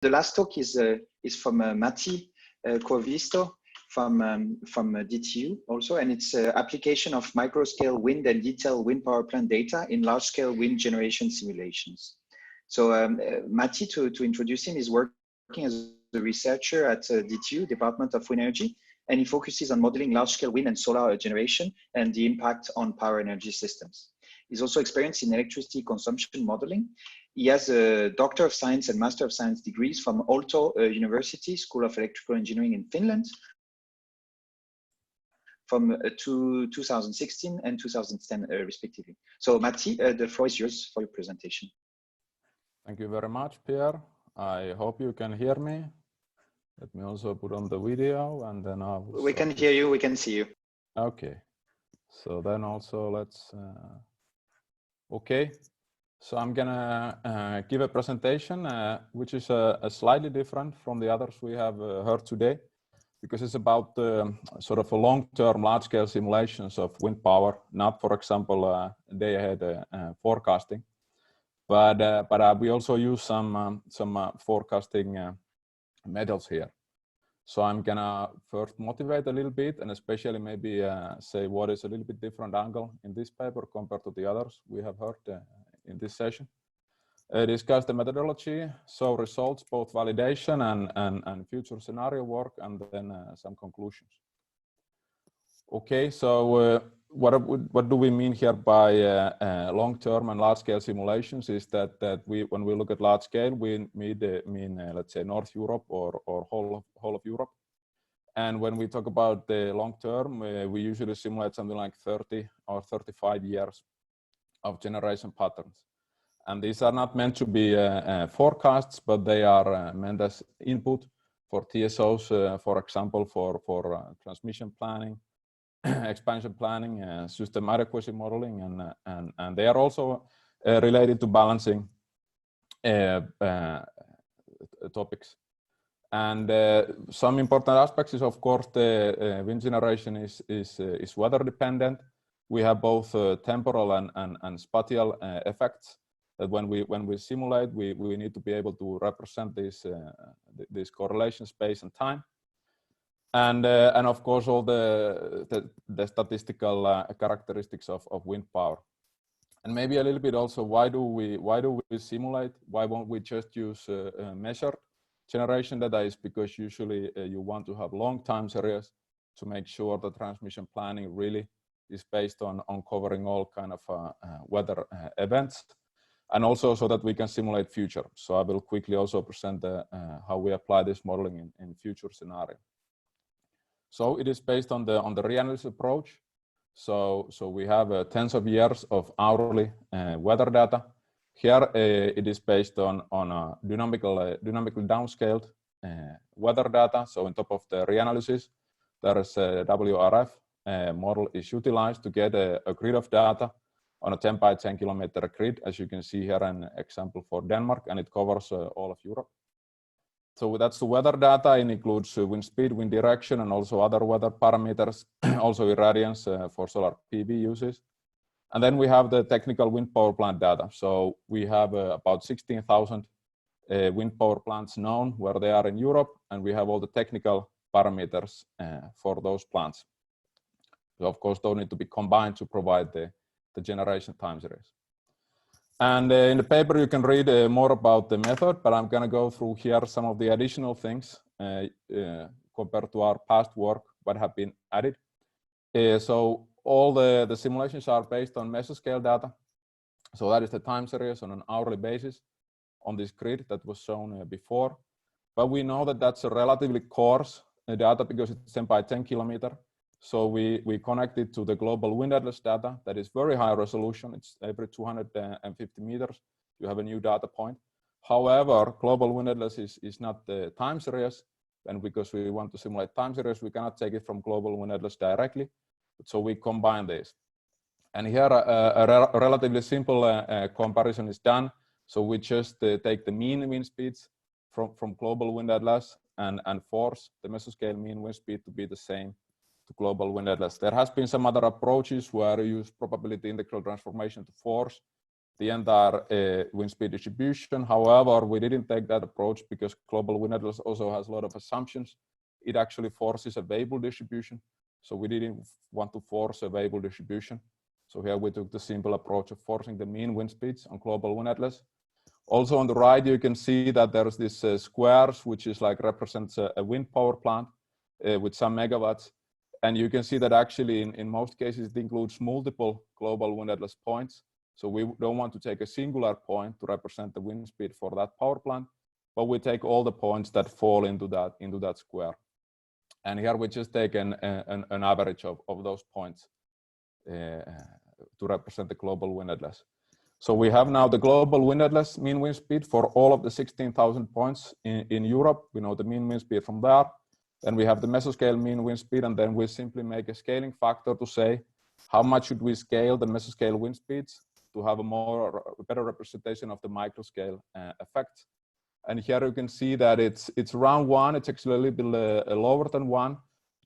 the last talk is from Matti Koivisto from DTU also, and it's application of microscale wind and detailed wind power plant data in large-scale wind generation simulations. So Matti, to introduce him, is working as a researcher at DTU, Department of Wind Energy, and he focuses on modeling large-scale wind and solar generation and the impact on power energy systems. He's also experienced in electricity consumption modeling. He has a Doctor of Science and Master of Science degrees from Aalto University, School of Electrical Engineering in Finland, from 2016 and 2010 respectively. So Matti, the floor is yours for your presentation. Thank you very much, Pierre. I hope you can hear me. Let me also put on the video and then I will... We can hear you, we can see you. Okay, so then also let's... Okay, so I'm gonna give a presentation which is slightly different from the others we have heard today, because it's about sort of a long-term large-scale simulations of wind power, not, for example, day-ahead forecasting, but we also use some forecasting methods here. So I'm gonna first motivate a little bit, and especially maybe say what is a little bit different angle in this paper compared to the others we have heard in this session. Discuss the methodology, so results, both validation and future scenario work, and then some conclusions. Okay, so what do we mean here by long-term and large-scale simulations? Is that when we look at large scale, we mean let's say North Europe or whole of Europe. And when we talk about the long-term, we usually simulate something like 30 or 35 years of generation patterns. And these are not meant to be forecasts, but they are meant as input for TSOs, for example, for transmission planning, expansion planning, system adequacy modeling, and they are also related to balancing topics. And some important aspects is, of course, the wind generation is weather dependent. We have both temporal and spatial effects. That when we simulate, we need to be able to represent this correlation space and time. And of course all the statistical characteristics of wind power, and maybe a little bit also why do we simulate? Why won't we just use measured generation data? Is because usually you want to have long time series to make sure the transmission planning really is based on covering all kind of weather events, and also so that we can simulate future. So I will quickly also present how we apply this modeling in future scenario. So it is based on the reanalysis approach. So we have tens of years of hourly weather data. Here it is based on dynamically downscaled weather data. So on top of the reanalysis, there is a WRF model is utilized to get a grid of data on a 10 by 10 kilometer grid, as you can see here an example for Denmark, and it covers all of Europe. So that's the weather data. It includes wind speed, wind direction, and also other weather parameters, also irradiance for solar PV uses. And then we have the technical wind power plant data. So we have about 16,000 wind power plants known where they are in Europe, and we have all the technical parameters for those plants. So of course, those need to be combined to provide the generation time series. And in the paper, you can read more about the method, but I'm going to go through here some of the additional things compared to our past work, what have been added. So all the simulations are based on mesoscale data. So that is the time series on an hourly basis on this grid that was shown before. But we know that that's a relatively coarse data because it's 10 by 10 kilometer. So we connect it to the global wind atlas data that is very high resolution. It's every 250 meters. You have a new data point. However, global wind atlas is not the time series. And because we want to simulate time series, we cannot take it from global wind atlas directly. So we combine this. And here a relatively simple comparison is done. So we just take the mean wind speeds from global wind atlas and force the mesoscale mean wind speed to be the same to global wind atlas. There has been some other approaches where you use probability integral transformation to force the entire wind speed distribution. However, we didn't take that approach because global wind atlas also has a lot of assumptions. It actually forces a variable distribution. So we didn't want to force a variable distribution. So here we took the simple approach of forcing the mean wind speeds on global wind atlas. Also on the right, you can see that there's this squares, which is like represents a wind power plant with some megawatts. And you can see that actually in most cases, it includes multiple global wind atlas points. So we don't want to take a singular point to represent the wind speed for that power plant, but we take all the points that fall into that square. And here we just take an average of those points to represent the global wind atlas. So we have now the global wind atlas mean wind speed for all of the 16,000 points in Europe. We know the mean wind speed from there. Then we have the mesoscale mean wind speed, and then we simply make a scaling factor to say how much should we scale the mesoscale wind speeds to have a better representation of the microscale effects. And here you can see that it's around 1. It's actually a little bit lower than 1.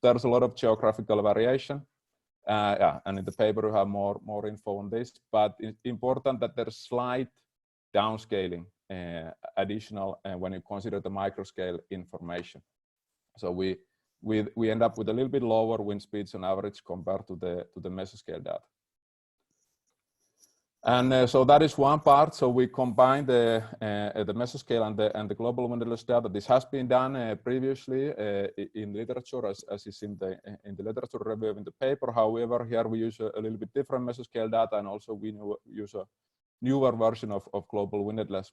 There's a lot of geographical variation. Yeah, and in the paper you have more info on this, but it's important that there's slight downscaling additional when you consider the microscale information. So we end up with a little bit lower wind speeds on average compared to the mesoscale data. And so that is one part. So we combine the mesoscale and the global wind atlas data. This has been done previously in literature, as is in the literature review in the paper. However, here we use a little bit different mesoscale data, and also we use a newer version of global wind atlas.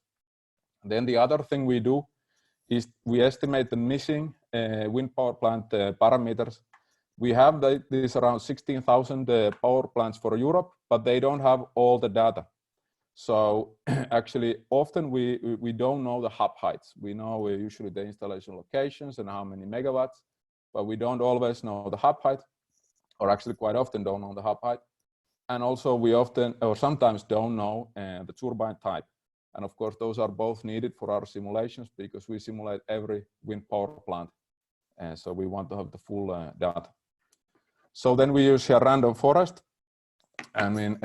Then the other thing we do is we estimate the missing wind power plant parameters. We have these around 16,000 power plants for Europe, but they don't have all the data. So actually, often we don't know the hub heights. We know usually the installation locations and how many megawatts, but we don't always know the hub height, or actually quite often don't know the hub height. And also we often, or sometimes don't know the turbine type. And of course, those are both needed for our simulations because we simulate every wind power plant. And so we want to have the full data. So then we use here random forest. I mean,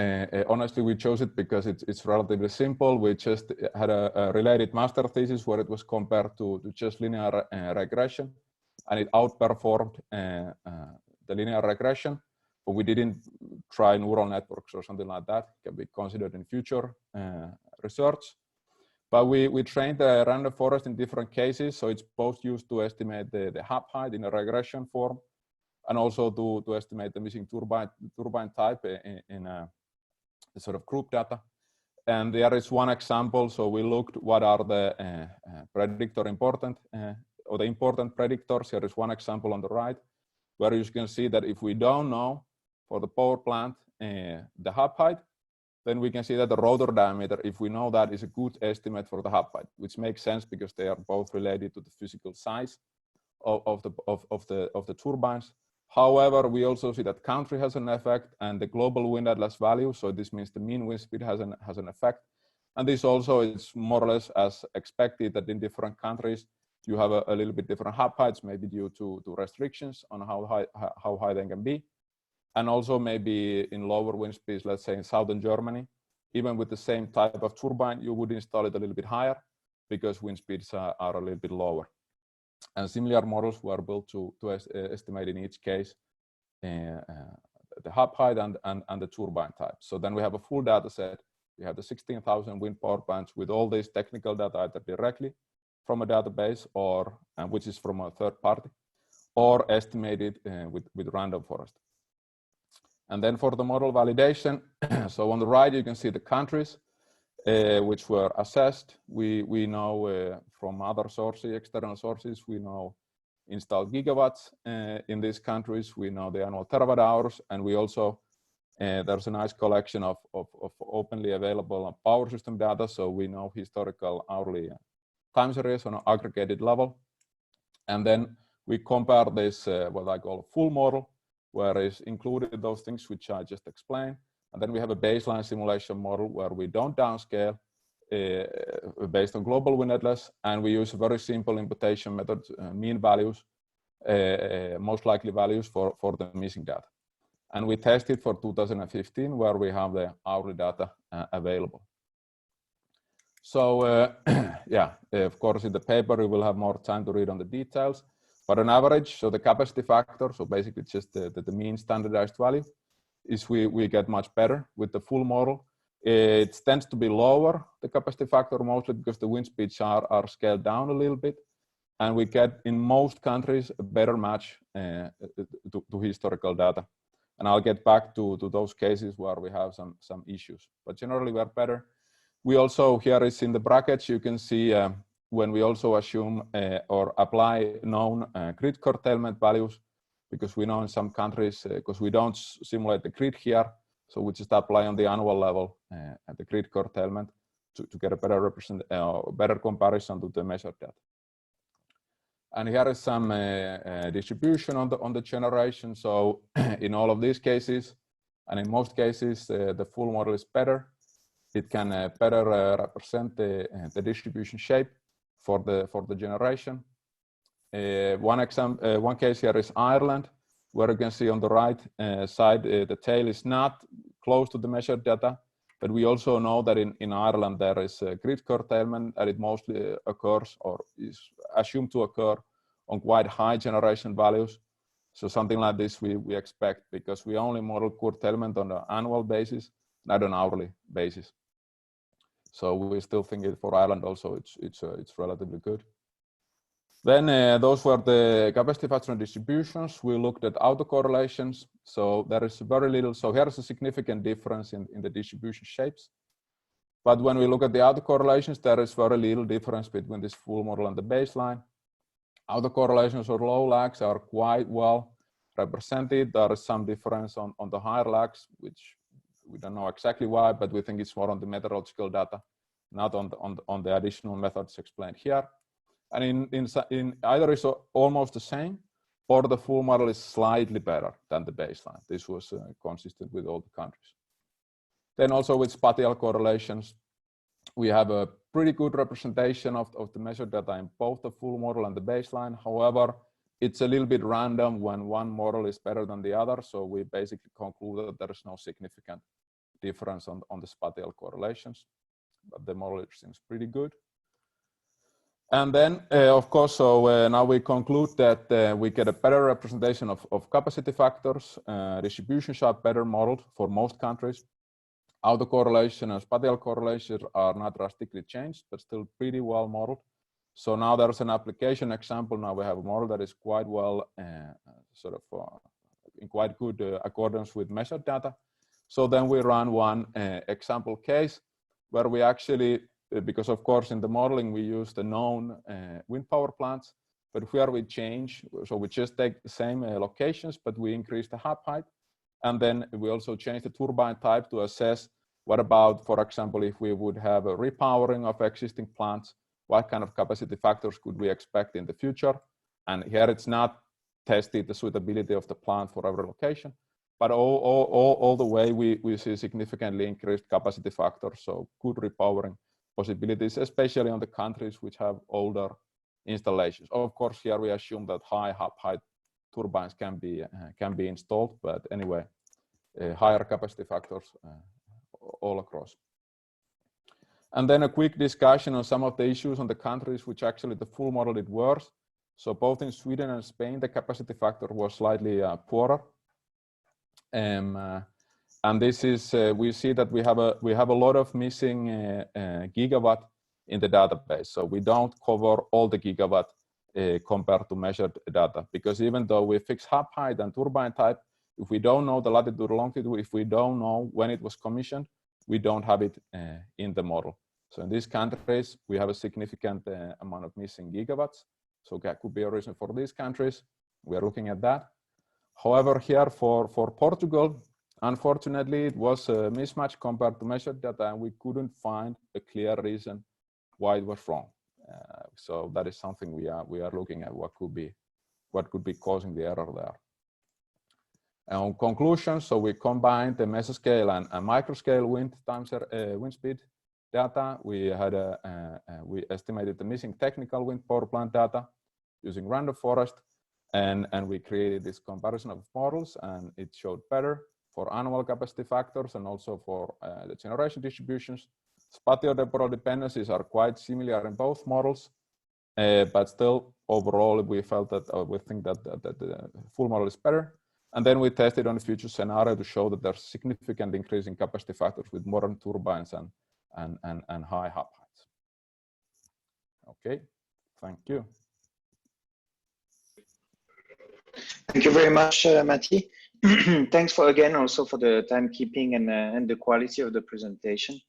honestly, we chose it because it's relatively simple. We just had a related master thesis where it was compared to just linear regression, and it outperformed the linear regression, but we didn't try neural networks or something like that. It can be considered in future research. But we trained the random forest in different cases, so it's both used to estimate the hub height in a regression form, and also to estimate the missing turbine type in a sort of group data. And there is one example. So we looked what are the the important predictors. Here is one example on the right, where you can see that if we don't know for the power plant the hub height, then we can see that the rotor diameter, if we know that, is a good estimate for the hub height, which makes sense because they are both related to the physical size of the turbines. However, we also see that country has an effect and the global wind atlas value. So this means the mean wind speed has an effect. And this also is more or less as expected that in different countries, you have a little bit different hub heights, maybe due to restrictions on how high they can be. And also maybe in lower wind speeds, let's say in southern Germany, even with the same type of turbine, you would install it a little bit higher because wind speeds are a little bit lower. And similar models were built to estimate in each case the hub height and the turbine type. So then we have a full data set. We have the 16,000 wind power plants with all this technical data either directly from a database or which is from a third party, or estimated with random forest. And then for the model validation, so on the right you can see the countries which were assessed. We know from other sources, external sources, we know installed gigawatts in these countries. We know the annual terawatt hours, and we also there's a nice collection of openly available power system data. So we know historical hourly time series on an aggregated level, and then we compare this what I call a full model, where is included those things which I just explained. And then we have a baseline simulation model where we don't downscale based on global wind atlas, and we use a very simple imputation method, mean values, most likely values for the missing data. And we tested for 2015, where we have the hourly data available. So yeah, of course, in the paper you will have more time to read on the details. But on average, so the capacity factor, so basically just the mean standardized value, is we get much better with the full model. It tends to be lower, the capacity factor, mostly because the wind speeds are scaled down a little bit. And we get, in most countries, a better match to historical data. And I'll get back to those cases where we have some issues. But generally, we are better. We also, here is in the brackets, you can see when we also assume or apply known grid curtailment values, because we know in some countries, because we don't simulate the grid here, so we just apply on the annual level at the grid curtailment to get a better better comparison to the measured data. And here is some distribution on the generation. So in all of these cases, and in most cases, the full model is better. It can better represent the distribution shape for the generation. One case here is Ireland, where you can see on the right side, the tail is not close to the measured data, but we also know that in Ireland there is grid curtailment, and it mostly occurs or is assumed to occur on quite high generation values. So something like this we expect, because we only model curtailment on an annual basis, not an hourly basis. So we still think it for Ireland also it's relatively good. Then those were the capacity factor distributions. We looked at autocorrelations. So there is very little. So here is a significant difference in the distribution shapes. But when we look at the autocorrelations, there is very little difference between this full model and the baseline. Autocorrelations or low lags are quite well represented. There is some difference on the higher lags, which we don't know exactly why, but we think it's more on the meteorological data, not on the additional methods explained here. And in either is almost the same, or the full model is slightly better than the baseline. This was consistent with all the countries. Then also with spatial correlations, we have a pretty good representation of the measured data in both the full model and the baseline. However, it's a little bit random when one model is better than the other. So we basically conclude that there is no significant difference on the spatial correlations, but the model seems pretty good. And then, of course, so now we conclude that we get a better representation of capacity factors. Distributions are better modeled for most countries. Autocorrelation and spatial correlations are not drastically changed, but still pretty well modeled. So now there's an application example. Now we have a model that is quite well, in quite good accordance with measured data. So then we run one example case where we actually, because of course in the modeling we use the known wind power plants, but here we change, so we just take the same locations, but we increase the hub height, and then we also change the turbine type to assess what about, for example, if we would have a repowering of existing plants, what kind of capacity factors could we expect in the future? And here it's not tested the suitability of the plant for every location, but all the way we see significantly increased capacity factors, so good repowering possibilities, especially on the countries which have older installations. Of course, here we assume that high hub height turbines can be installed, but anyway, higher capacity factors all across. And then a quick discussion on some of the issues on the countries which actually the full model did worse. So both in Sweden and Spain, the capacity factor was slightly poorer. And this is, we see that we have a lot of missing gigawatt in the database. So we don't cover all the gigawatt compared to measured data, because even though we fix hub height and turbine type, if we don't know the latitude or longitude, if we don't know when it was commissioned, we don't have it in the model. So in these countries, we have a significant amount of missing gigawatts. So that could be a reason for these countries. We are looking at that. However, here for Portugal, unfortunately, it was a mismatch compared to measured data, and we couldn't find a clear reason why it was wrong. So that is something we are looking at, what could be causing the error there. And on conclusion, so we combined the mesoscale and microscale wind speed data. We had we estimated the missing technical wind power plant data using random forest, and we created this comparison of models, and it showed better for annual capacity factors and also for the generation distributions. Spatiotemporal dependencies are quite similar in both models, but still overall we felt that we think that the full model is better. And then we tested on the future scenario to show that there's significant increase in capacity factors with modern turbines and high hub heights. Okay, thank you. Thank you very much, Matti. Thanks for again also for the timekeeping and the quality of the presentation.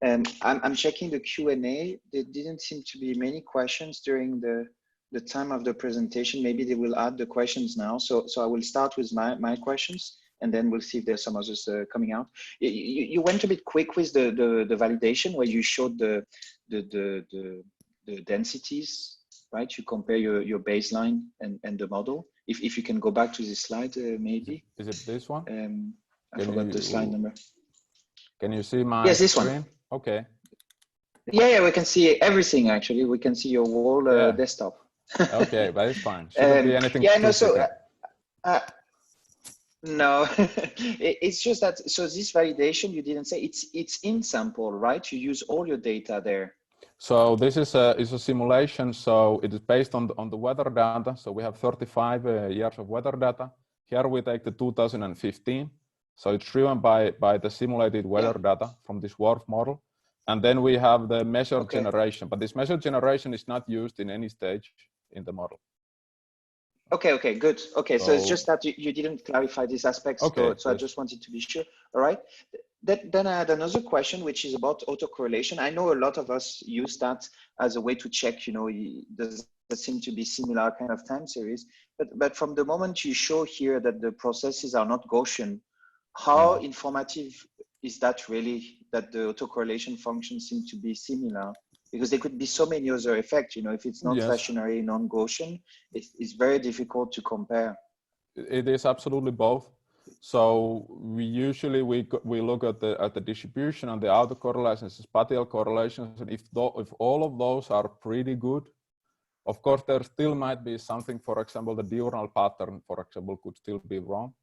I'm checking the Q&A. There didn't seem to be many questions during the time of the presentation. Maybe they will add the questions now. So I will start with my questions, and then we'll see if there's some others coming out. You went a bit quick with the validation where you showed the densities, right? You compare your baseline and the model. If you can go back to this slide, maybe. Is it this one? I forgot the slide number. Can you see my Yes, this screen? one. Okay. Yeah, we can see everything actually. We can see your whole desktop. Okay, but it's fine. Shouldn't be anything. Yeah, no. So no, it's just that. So this validation, you didn't say it's in sample, right? You use all your data there. So this is a simulation. So it is based on the weather data. So we have 35 years of weather data. Here we take the 2015. So it's driven by the simulated weather data from this WRF model. And then we have the measured generation. But this measured generation is not used in any stage in the model. Okay, good. Okay, so it's just that you didn't clarify these aspects. Okay, so I just wanted to be sure. All right. Then I had another question, which is about autocorrelation. I know a lot of us use that as a way to check, you know, does there seem to be similar kind of time series. But from the moment you show here that the processes are not Gaussian, how informative is that really, that the autocorrelation functions seem to be similar? Because there could be so many other effects, you know, if it's not stationary, non-Gaussian, it's very difficult to compare. It is absolutely both. So we usually we look at the distribution and the autocorrelations, the spatial correlations, and if all of those are pretty good, of course there still might be something. For example, the diurnal pattern, for example, could still be wrong.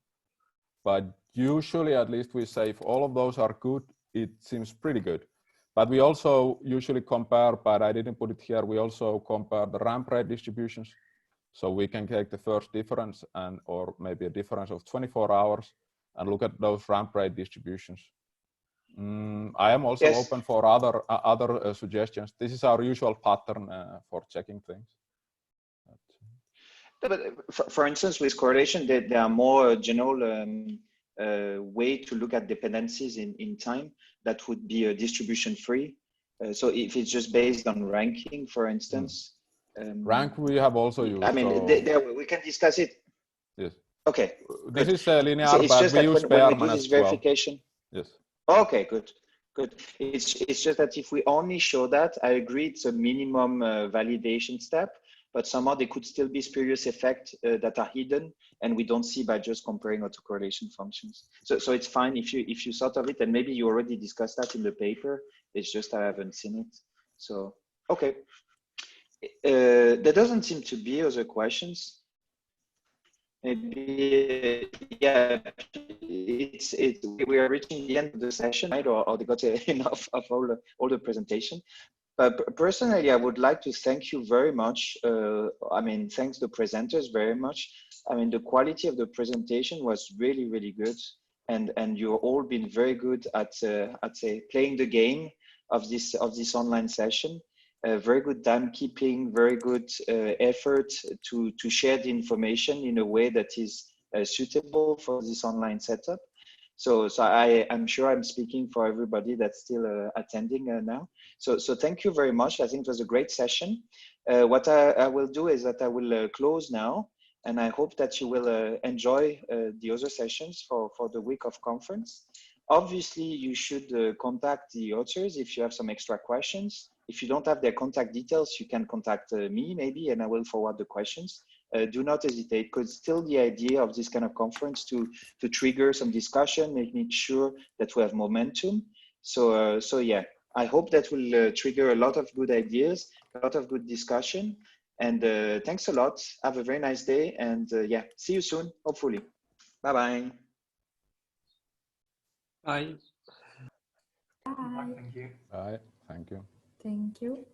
But usually, at least we say if all of those are good, it seems pretty good. But we also usually compare, but I didn't put it here, we also compare the ramp rate distributions. So we can take the first difference or maybe a difference of 24 hours and look at those ramp rate distributions. I am also open for other suggestions. This is our usual pattern for checking things. But for instance, with correlation, there are more general way to look at dependencies in time that would be distribution free. So if it's just based on ranking, for instance. Rank we have also used. I mean, there we can discuss it. Yes. Okay. This is linear, it's but just we that use when we do Ellmann this as well. verification. Yes. Okay, good. It's just that if we only show that, I agree it's a minimum validation step, but somehow there could still be spurious effects that are hidden and we don't see by just comparing autocorrelation functions. So it's fine if you thought of it, and maybe you already discussed that in the paper. It's just I haven't seen it. So okay. There doesn't seem to be other questions. Maybe we are reaching the end of the session, right? Or they got enough of all the presentation. But personally, I would like to thank you very much. I mean, thanks the presenters very much. I mean, the quality of the presentation was really, really good, and you've all been very good at say playing the game of this online session. Very good timekeeping, very good effort to share the information in a way that is suitable for this online setup. So I'm sure I'm speaking for everybody that's still attending now. So thank you very much. I think it was a great session. What I will do is that I will close now, and I hope that you will enjoy the other sessions for the week of conference. Obviously, you should contact the authors if you have some extra questions. If you don't have their contact details, you can contact me maybe, and I will forward the questions. Do not hesitate, because still the idea of this kind of conference to trigger some discussion, making sure that we have momentum. So yeah, I hope that will trigger a lot of good ideas, a lot of good discussion. And thanks a lot. Have a very nice day, and yeah, see you soon, hopefully. Bye-bye. Bye. Bye. Thank you. Bye. Thank you. Thank you.